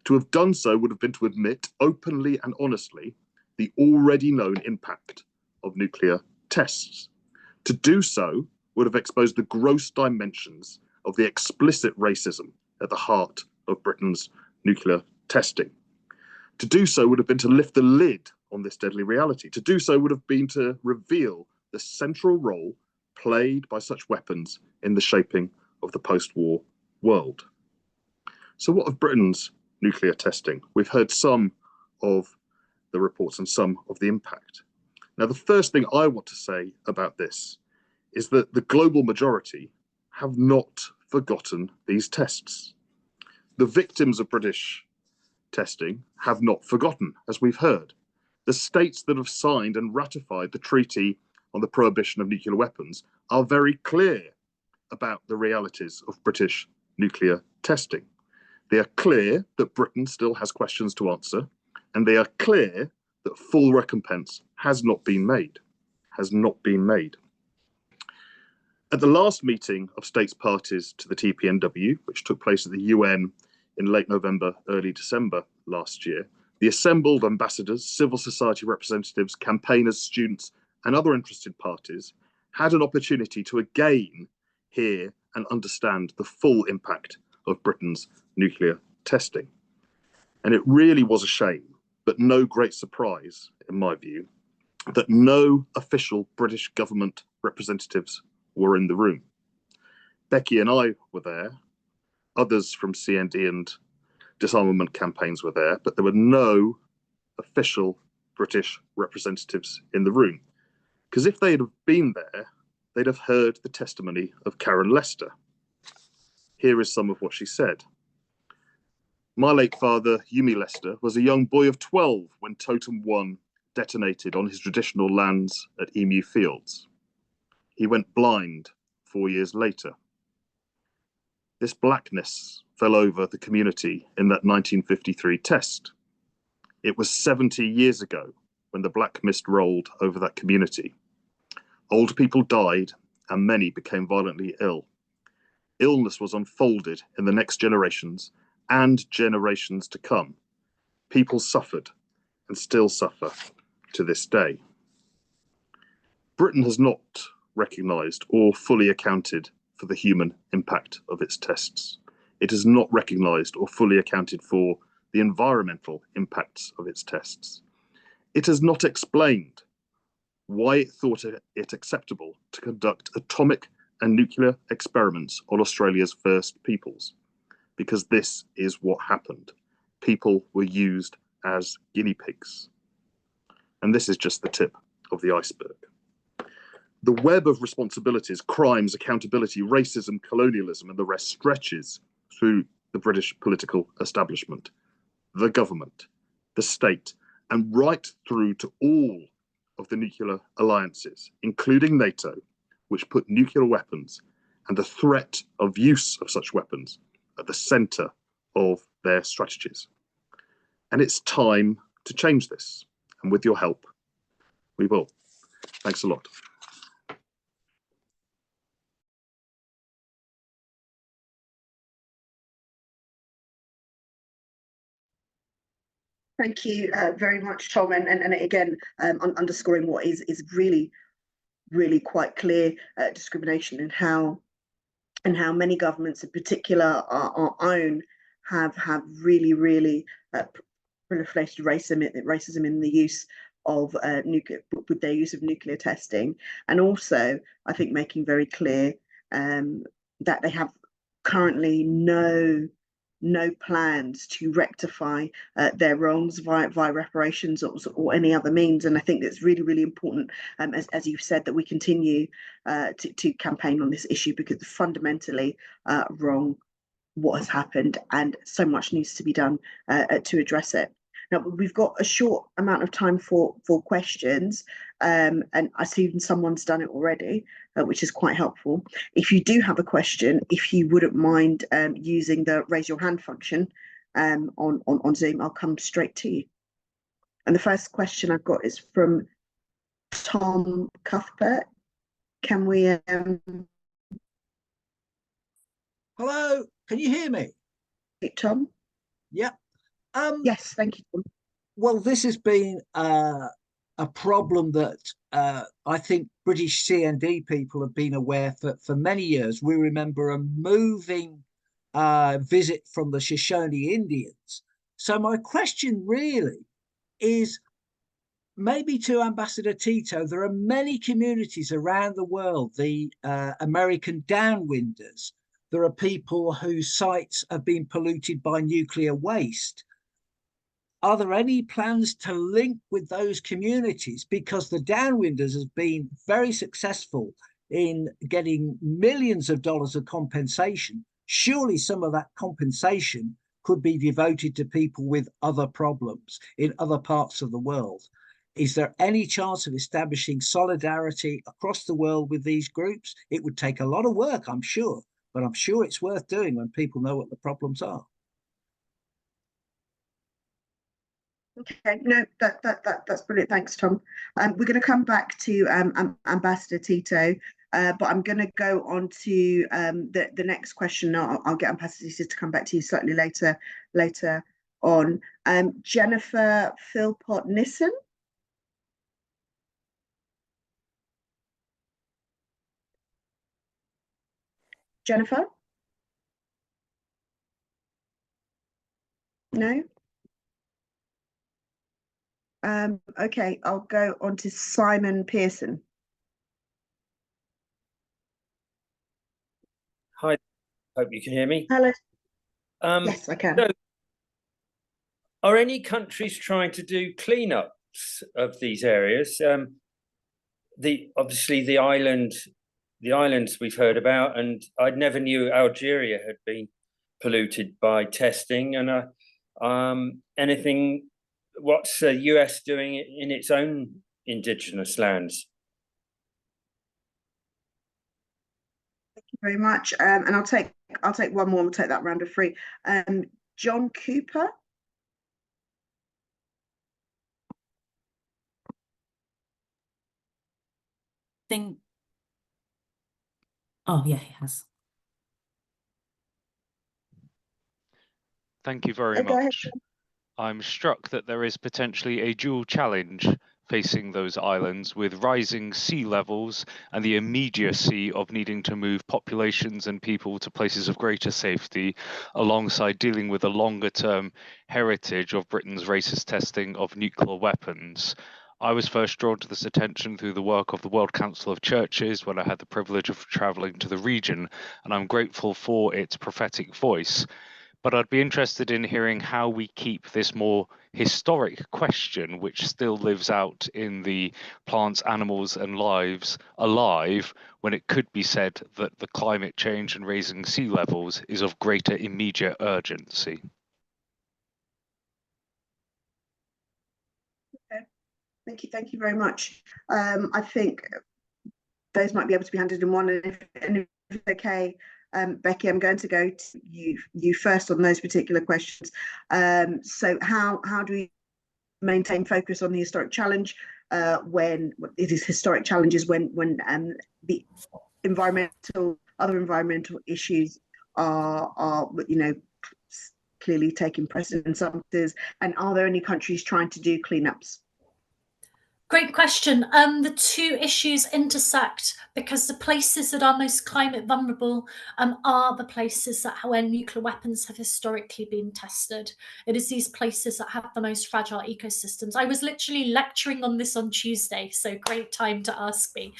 To have done so would have been to admit openly and honestly the already known impact of nuclear tests. To do so would have exposed the gross dimensions of the explicit racism at the heart of Britain's nuclear testing. To do so would have been to lift the lid on this deadly reality. To do so would have been to reveal the central role played by such weapons in the shaping of the post-war world. So what of Britain's nuclear testing? We've heard some of the reports and some of the impact. Now, the first thing I want to say about this is that the global majority have not forgotten these tests. The victims of British testing have not forgotten, as we've heard. The states that have signed and ratified the Treaty on the Prohibition of Nuclear Weapons are very clear about the realities of British nuclear testing. They are clear that Britain still has questions to answer, and they are clear that full recompense has not been made. At the last meeting of states parties to the TPNW, which took place at the UN in late November, early December last year, the assembled ambassadors, civil society representatives, campaigners, students, and other interested parties had an opportunity to again hear and understand the full impact of Britain's nuclear testing. And it really was a shame, but no great surprise, in my view, that no official British government representatives were in the room. Becky and I were there, others from CND and disarmament campaigns were there, but there were no official British representatives in the room. Because if they'd have been there, they'd have heard the testimony of Karen Lester. Here is some of what she said. My late father, Yumi Lester, was a young boy of 12 when Totem 1 detonated on his traditional lands at Emu Fields. He went blind 4 years later. This blackness fell over the community in that 1953 test. It was 70 years ago when the black mist rolled over that community. Old people died and many became violently ill. Illness was unfolded in the next generations and generations to come. People suffered and still suffer to this day. Britain has not recognised or fully accounted for the human impact of its tests. It has not recognised or fully accounted for the environmental impacts of its tests. It has not explained why it thought it acceptable to conduct atomic and nuclear experiments on Australia's first peoples, because this is what happened. People were used as guinea pigs. And this is just the tip of the iceberg. The web of responsibilities, crimes, accountability, racism, colonialism, and the rest stretches through the British political establishment, the government, the state, and right through to all of the nuclear alliances, including NATO, which put nuclear weapons and the threat of use of such weapons at the centre of their strategies. And it's time to change this. And with your help, we will. Thanks a lot. Thank you very much, Tom. And again, underscoring what is really quite clear discrimination in how many governments, in particular our own, have really proliferated racism in the use of nuclear, with their use of nuclear testing, and also I think making very clear that they have currently no plans to rectify their wrongs via reparations or any other means. And I think it's really important, as you've said, that we continue to campaign on this issue, because it's fundamentally wrong what has happened, and so much needs to be done to address it. Now, we've got a short amount of time for questions, and I see someone's done it already, which is quite helpful. If you do have a question, if you wouldn't mind using the raise your hand function on Zoom, I'll come straight to you. And the first question I've got is from Tom Cuthbert. Can we... Hello, can you hear me? Tom? Yeah. Yes, thank you, Tom. Well, this has been a problem that I think British CND people have been aware for many years. We remember a moving visit from the Shoshone Indians. So my question really is, maybe to Ambassador Tito, there are many communities around the world, the American downwinders. There are people whose sites have been polluted by nuclear waste. Are there any plans to link with those communities? Because the downwinders has been very successful in getting millions of dollars of compensation. Surely some of that compensation could be devoted to people with other problems in other parts of the world. Is there any chance of establishing solidarity across the world with these groups? It would take a lot of work, I'm sure, but I'm sure it's worth doing when people know what the problems are. Okay, no, that's brilliant. Thanks, Tom. We're going to come back to Ambassador Tito, but I'm going to go on to the next question. I'll get Ambassador Tito to come back to you slightly later on. Jennifer Philpott-Nissen. Jennifer? No? Okay, I'll go on to Simon Pearson. Hi, hope you can hear me. Hello. Yes, I can. So are any countries trying to do cleanups of these areas? Obviously the islands we've heard about, and I never knew Algeria had been polluted by testing. And anything, what's the US doing in its own indigenous lands? Thank you very much. And I'll take one more. We'll take that round of three. John Cooper. Oh yeah, he has. Thank you very much. I'm struck that there is potentially a dual challenge facing those islands, with rising sea levels and the immediacy of needing to move populations and people to places of greater safety, alongside dealing with the longer-term heritage of Britain's racist testing of nuclear weapons. I was first drawn to this attention through the work of the World Council of Churches when I had the privilege of travelling to the region, and I'm grateful for its prophetic voice. But I'd be interested in hearing how we keep this more historic question, which still lives out in the plants, animals and lives, alive, when it could be said that the climate change and raising sea levels is of greater immediate urgency. Okay. Thank you very much. I think those might be able to be handled in one, and if okay, Becky, I'm going to go to you first on those particular questions. So how do we maintain focus on the historic challenge when it is historic challenges when the other environmental issues are clearly taking precedence in some cases, and are there any countries trying to do cleanups? Great question. The two issues intersect because the places that are most climate vulnerable are the places where nuclear weapons have historically been tested. It is these places that have the most fragile ecosystems. I was literally lecturing on this on Tuesday, so great time to ask me.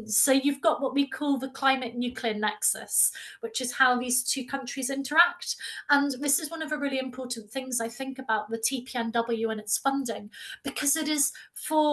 So you've got what we call the climate nuclear nexus, which is how these two countries interact. And this is one of the really important things I think about the TPNW and its funding, because it is for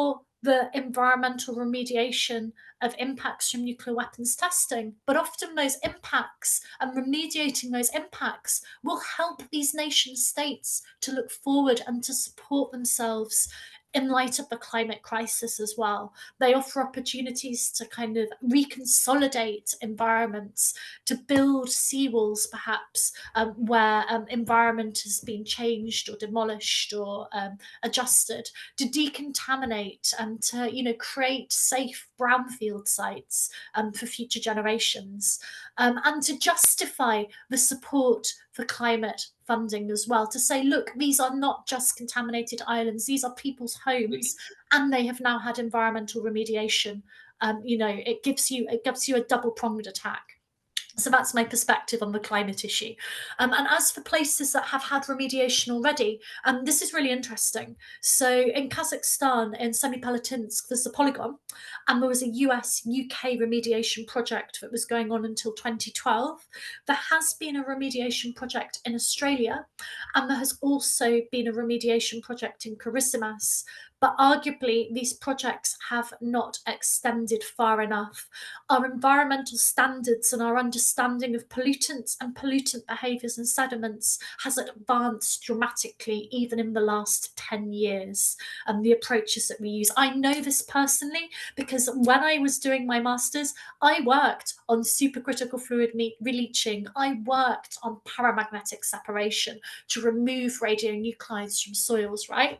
the environmental remediation of impacts from nuclear weapons testing, but often those impacts and remediating those impacts will help these nation states to look forward and to support themselves in light of the climate crisis as well. They offer opportunities to kind of reconsolidate environments, to build seawalls perhaps where environment has been changed or demolished or adjusted, to decontaminate and to, you know, create safe brownfield sites for future generations, and to justify the support for climate funding as well, to say, look, these are not just contaminated islands, these are people's homes, and they have now had environmental remediation. You know, it gives you a double-pronged attack. So that's my perspective on the climate issue. And as for places that have had remediation already, this is really interesting. So in Kazakhstan, in Semipalatinsk, there's a polygon, and there was a US-UK remediation project that was going on until 2012. There has been a remediation project in Australia, and there has also been a remediation project in Kiribati. But arguably, these projects have not extended far enough. Our environmental standards and our understanding of pollutants and pollutant behaviours and sediments has advanced dramatically, even in the last 10 years. The approaches that we use. I know this personally because when I was doing my master's, I worked on supercritical fluid releaching. I worked on paramagnetic separation to remove radionuclides from soils, right?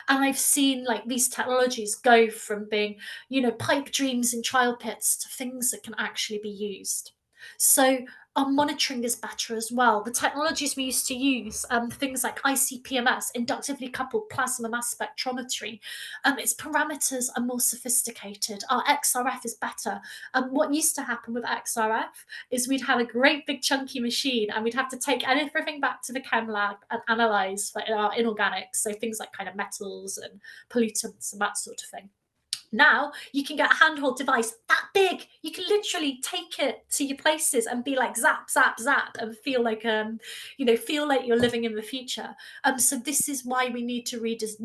And I've seen like these technologies go from being, you know, pipe dreams in trial pits to things that can actually be used. So our monitoring is better as well. The technologies we used to use, things like ICP-MS, inductively coupled plasma mass spectrometry, its parameters are more sophisticated. Our XRF is better. What used to happen with XRF is we'd have a great big chunky machine and we'd have to take everything back to the chem lab and analyze for our inorganics, so things like kind of metals and pollutants and that sort of thing. Now you can get a handheld device that big. You can literally take it to your places and be like zap, zap, zap, and feel like you know, feel like you're living in the future. So this is why we need to revisit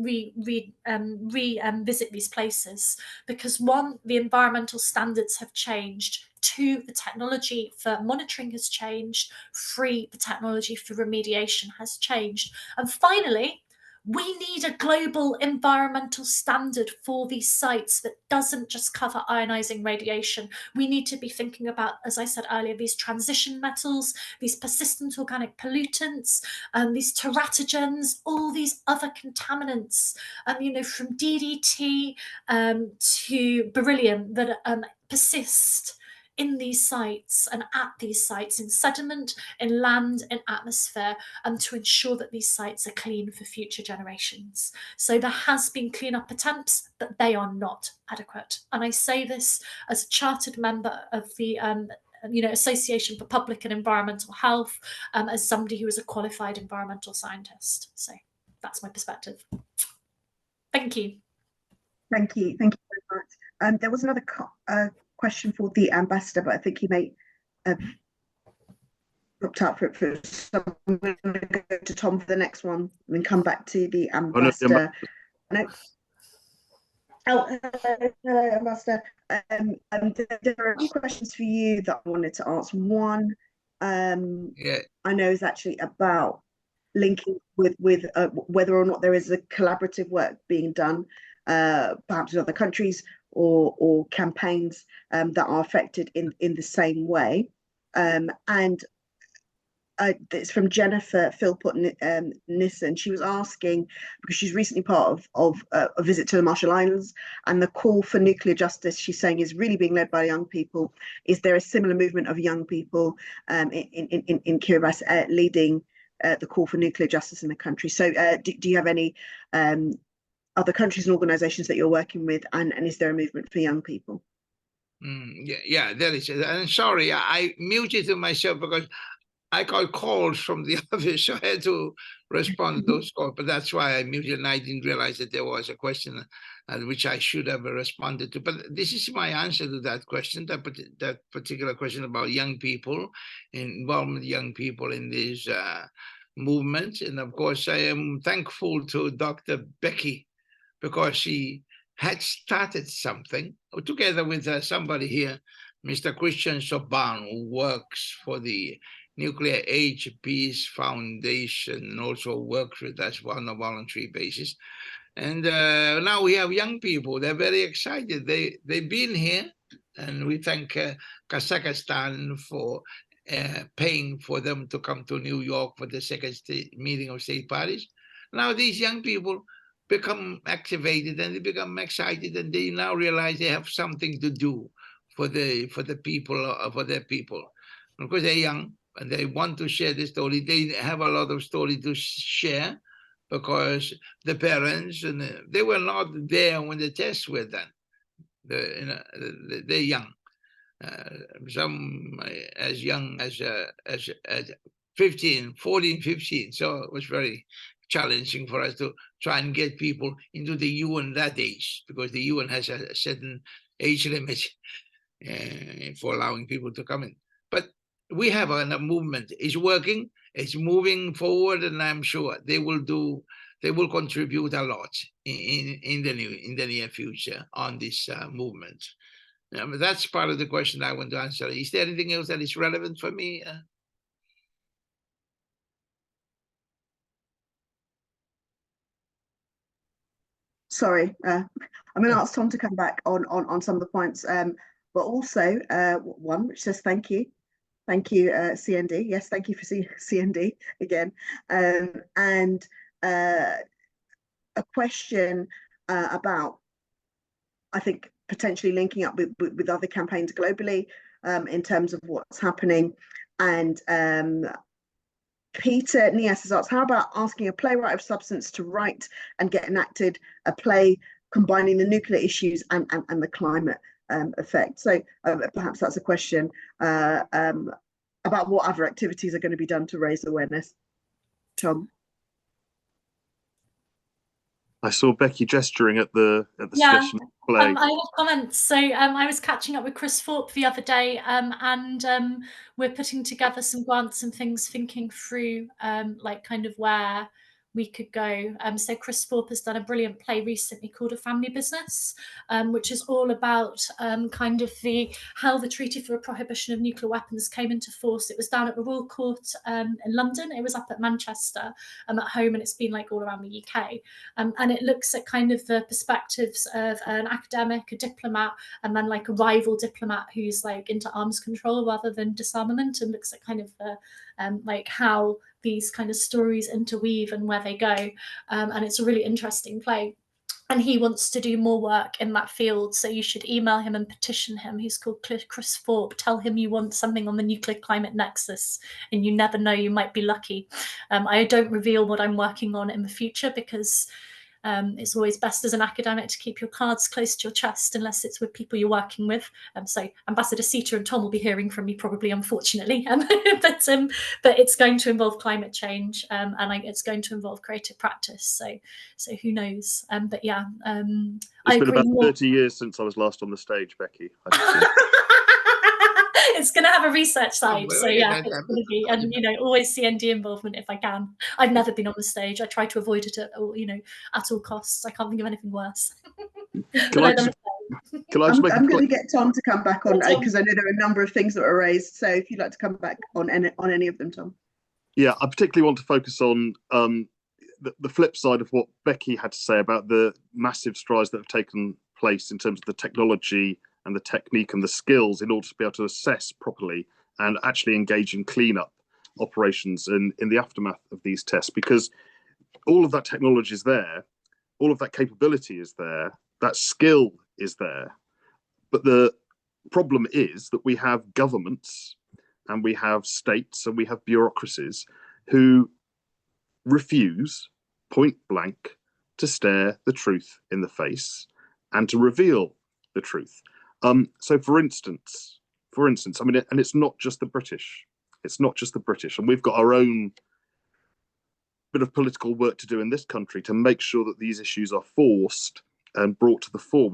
these places, because one, the environmental standards have changed. Two, the technology for monitoring has changed. Three, the technology for remediation has changed. And finally, we need a global environmental standard for these sites that doesn't just cover ionizing radiation. We need to be thinking about, as I said earlier, these transition metals, these persistent organic pollutants, these teratogens, all these other contaminants, you know, from DDT to beryllium that persist in these sites and at these sites, in sediment, in land, in atmosphere, and to ensure that these sites are clean for future generations. So there has been cleanup attempts, but they are not adequate. And I say this as a chartered member of the you know, Association for Public and Environmental Health, as somebody who is a qualified environmental scientist. So that's my perspective. Thank you. Thank you very much. There was another question for the ambassador, but I think he may have looked up for it. So I'm going to go to Tom for the next one and then come back to the ambassador. Hello, ambassador. There are a few questions for you that I wanted to ask. One, I know is actually about linking with whether or not there is a collaborative work being done, perhaps in other countries, or campaigns that are affected in the same way. And it's from Jennifer Philpott Nissen. She was asking, because she's recently part of a visit to the Marshall Islands, and the call for nuclear justice, she's saying, is really being led by young people. Is there a similar movement of young people in Kiribati leading the call for nuclear justice in the country? So do you have any other countries and organizations that you're working with, and is there a movement for young people? Yeah, there is. I'm sorry, I muted myself because I got calls from the office, so I had to respond to those calls. But that's why I muted, and I didn't realize that there was a question which I should have responded to. But this is my answer to that question, that particular question about young people, involvement of young people in this movement. And of course, I am thankful to Dr. Becky, because she had started something together with somebody here, Mr. Christian Soban, who works for the Nuclear Age Peace Foundation and also works with us on a voluntary basis. And now we have young people. They're very excited. They've been here, and we thank Kazakhstan for paying for them to come to New York for the second meeting of state parties. Now these young people become activated and they become excited, and they now realize they have something to do for the people, for their people. And of course, they're young and they want to share the story. They have a lot of story to share because the parents and they were not there when the tests were done. They're young. Some as young as 15, 14, 15. So it was very challenging for us to try and get people into the UN that age, because the UN has a certain age limit for allowing people to come in. But we have a movement. It's working. It's moving forward, and I'm sure they will contribute a lot in the near future on this movement. That's part of the question I want to answer. Is there anything else that is relevant for me? Sorry, I'm going to ask Tom to come back on some of the points, but also one which says thank you, CND. Yes, thank you for CND again, and a question about, I think, potentially linking up with other campaigns globally in terms of what's happening. And Peter Nias has asked, how about asking a playwright of substance to write and get enacted a play combining the nuclear issues and the climate effect? So perhaps that's a question about what other activities are going to be done to raise awareness. Tom? I saw Becky gesturing at the suggestion of play. I have comments. So I was catching up with Chris Thorpe the other day, and we're putting together some grants and things, thinking through like kind of where we could go. So Chris Thorpe has done a brilliant play recently called A Family Business, which is all about kind of how the Treaty for a Prohibition of Nuclear Weapons came into force. It was down at the Royal Court in London. It was up at Manchester at home, and it's been like all around the UK. And it looks at kind of the perspectives of an academic, a diplomat, and then like a rival diplomat who's like into arms control rather than disarmament, and looks at kind of the like how these kind of stories interweave and where they go. And it's a really interesting play. And he wants to do more work in that field. So you should email him and petition him. He's called Chris Thorpe. Tell him you want something on the nuclear climate nexus, and you never know, you might be lucky. I don't reveal what I'm working on in the future because it's always best as an academic to keep your cards close to your chest unless it's with people you're working with. So Ambassador Tito and Tom will be hearing from me probably, unfortunately, but it's going to involve climate change, and it's going to involve creative practice. So who knows? But yeah, it's been about 30 years since I was last on the stage, Becky. It's going to have a research side, so yeah, it's going to be, and always CND involvement if I can. I've never been on the stage. I try to avoid it at all costs. I can't think of anything worse. I'm going to get Tom to come back on, because I know there are a number of things that were raised. So if you'd like to come back on any of them, Tom. Yeah, I particularly want to focus on the flip side of what Becky had to say about the massive strides that have taken place in terms of the technology and the technique and the skills in order to be able to assess properly and actually engage in cleanup operations in the aftermath of these tests, because all of that technology is there, all of that capability is there, that skill is there. But the problem is that we have governments and we have states and we have bureaucracies who refuse point blank to stare the truth in the face and to reveal the truth. So for instance, I mean, and it's not just the British, and we've got our own bit of political work to do in this country to make sure that these issues are forced and brought to the fore.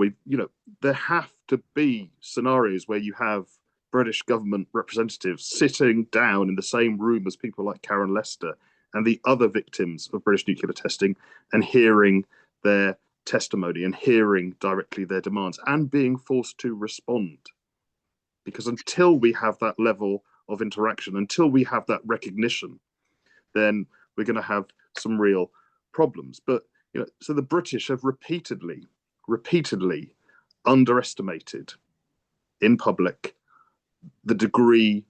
There have to be scenarios where you have British government representatives sitting down in the same room as people like Karen Lester and the other victims of British nuclear testing and hearing their testimony and hearing directly their demands and being forced to respond. Because until we have that level of interaction, until we have that recognition, then we're going to have some real problems. But so the British have repeatedly underestimated in public the degree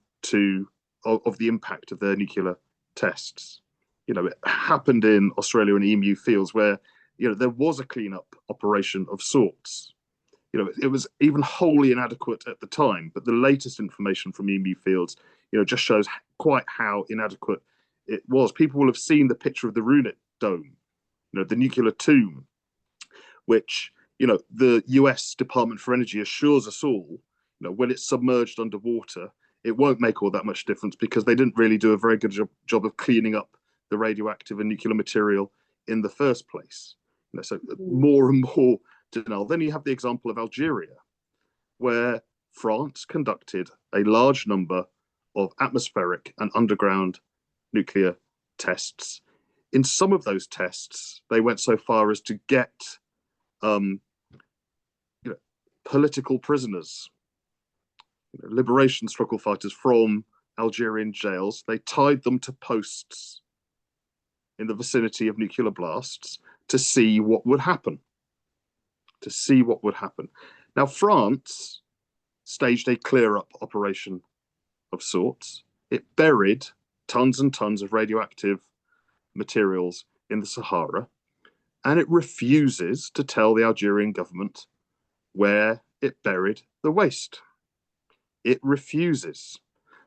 of the impact of their nuclear tests. It happened in Australia and EMU fields where there was a cleanup operation of sorts. It was even wholly inadequate at the time, but the latest information from EMU fields, just shows quite how inadequate it was. People will have seen the picture of the Runit Dome, the nuclear tomb, which, the US Department for Energy assures us all, when it's submerged underwater, it won't make all that much difference because they didn't really do a very good job of cleaning up the radioactive and nuclear material in the first place. So more and more denial. Then you have the example of Algeria, where France conducted a large number of atmospheric and underground nuclear tests. In some of those tests, they went so far as to get political prisoners, liberation struggle fighters from Algerian jails. They tied them to posts in the vicinity of nuclear blasts to see what would happen. Now, France staged a clear-up operation of sorts. It buried tons and tons of radioactive materials in the Sahara, and it refuses to tell the Algerian government where it buried the waste. It refuses.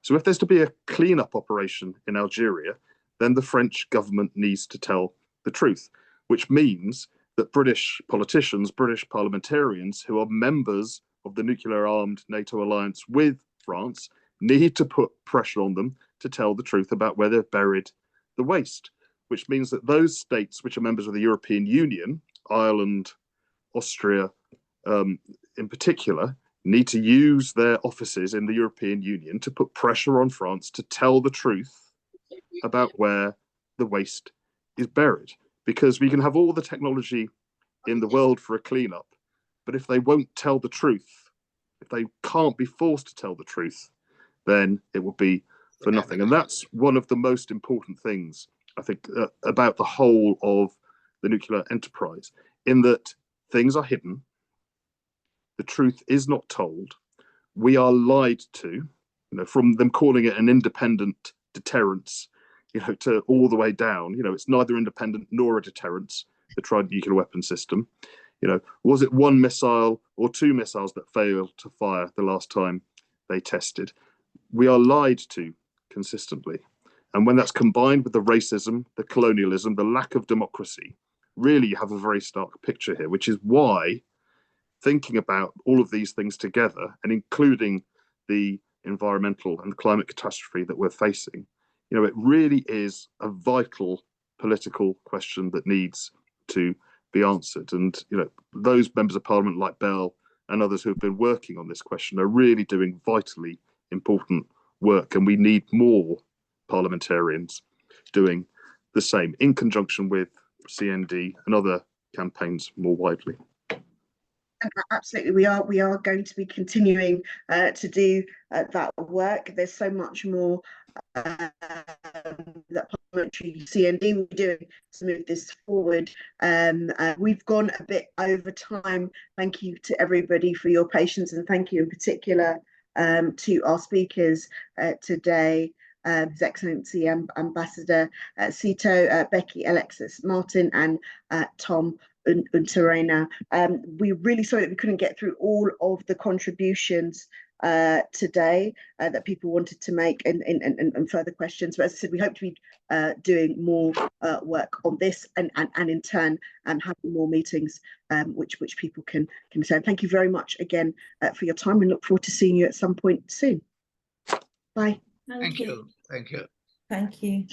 So if there's to be a cleanup operation in Algeria, then the French government needs to tell the truth, which means that British politicians, British parliamentarians who are members of the nuclear-armed NATO alliance with France need to put pressure on them to tell the truth about where they've buried the waste, which means that those states which are members of the European Union, Ireland, Austria in particular, need to use their offices in the European Union to put pressure on France to tell the truth about where the waste is buried. Because we can have all the technology in the world for a cleanup, but if they won't tell the truth, if they can't be forced to tell the truth, then it will be for nothing. And that's one of the most important things, I think, about the whole of the nuclear enterprise, in that things are hidden, the truth is not told, we are lied to, from them calling it an independent deterrence, to all the way down. It's neither independent nor a deterrence, the Trident nuclear weapon system. Was it one missile or two missiles that failed to fire the last time they tested? We are lied to consistently. And when that's combined with the racism, the colonialism, the lack of democracy, really you have a very stark picture here, which is why thinking about all of these things together, and including the environmental and climate catastrophe that we're facing, it really is a vital political question that needs to be answered. And, those members of parliament like Bell and others who have been working on this question are really doing vitally important work. And we need more parliamentarians doing the same in conjunction with CND and other campaigns more widely. Absolutely, we are going to be continuing to do that work. There's so much more that Parliamentary CND will be doing to move this forward. We've gone a bit over time. Thank you to everybody for your patience, and thank you in particular to our speakers today, His Excellency Ambassador Tito, Becky Alexis-Martin, and Tom Unterrainer. We're really sorry that we couldn't get through all of the contributions today that people wanted to make and further questions. But as I said, we hope to be doing more work on this and in turn having more meetings which people can attend. Thank you very much again for your time, and look forward to seeing you at some point soon. Bye. Thank you. Thank you. Thank you.